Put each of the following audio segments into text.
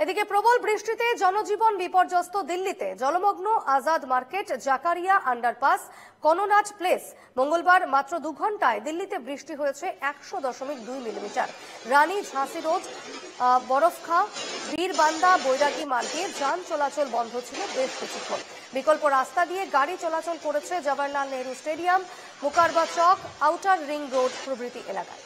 এদিকে প্রবল বৃষ্টিতে জনজীবন বিপর্যস্ত দিল্লিতে। জলমগ্ন Azad market, Zakhira underpass, Connaught Place. মঙ্গলবার মাত্র 2 ঘন্টায় দিল্লিতে বৃষ্টি হয়েছে 100.2 মিলিমিটার। রানী ঝাঁসি রোড, বরফখা, বীরবান্দা, বৈরাগী মার্গে যান চলাচল বন্ধ ছিল বেশ কিছুক্ষণ। বিকল্প রাস্তা দিয়ে গাড়ি চলাচল করেছে জওহরলাল নেহরু স্টেডিয়াম, মুকারবা চক, আউটার রিং রোড প্রভৃতি এলাকায়।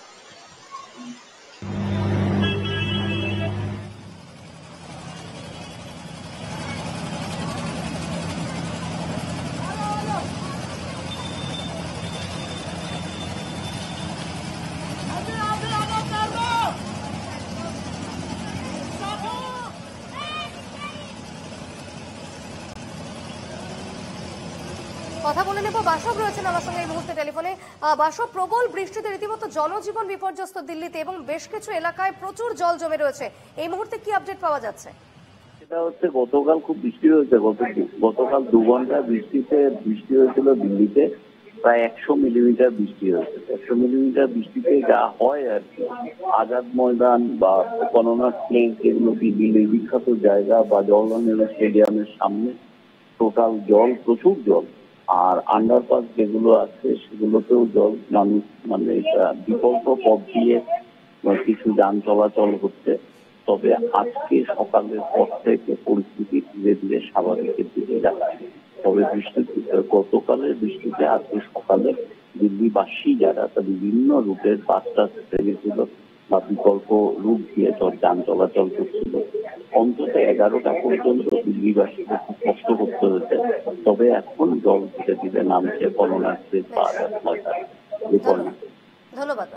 কথা বলে নেব, বাসব রয়েছেন আমার সঙ্গে এই মুহূর্তে টেলিফোনে। বাসব, প্রবল বৃষ্টিতে রীতিমতো জনজীবন বিপর্যস্ত দিল্লিতে এবং বেশ কিছু এলাকায় প্রচুর জল জমে রয়েছে। এই মুহূর্তে কি আপডেট পাওয়া যাচ্ছে? এটা হচ্ছে গতকাল খুব বৃষ্টি হয়েছে। গতকাল 2 ঘন্টা বৃষ্টি হয়েছিল দিল্লিতে। প্রায় 100 মিলিমিটার বৃষ্টি হয়েছে। 100 মিলিমিটার বৃষ্টিতে যা হয় আর কি, আজাদ ময়দান বা কননাট প্লেস, এগুলো দিল্লির বিখ্যাত জায়গা, বা জওহরলাল নেহরু স্টেডিয়ামের সামনে টোটাল জল, প্রচুর জল। আর আন্ডারপাস যেগুলো আছে সেগুলোতেও জল। মানুষ বিকল্প পথ দিয়ে কিছু যান চলাচল হচ্ছে। তবে আজকে সকালের পর থেকে পরিস্থিতি ধীরে ধীরে স্বাভাবিকের দিকে যাচ্ছে। তবে গতকালের বৃষ্টিতে আজকে সকালে দিল্লিবাসী যারা বিভিন্ন রুটের বাস টাস গেছিল বা বিকল্প রুট দিয়ে যান চলাচল করছিল, অন্তত 11টা পর্যন্ত দিল্লিবাসীকে খুব কষ্ট করতে হয়েছে। তবে এখন জল ধীরে ধীরে নামছে কননাট প্লেস বা আজাদ ময়দান। ধন্যবাদ।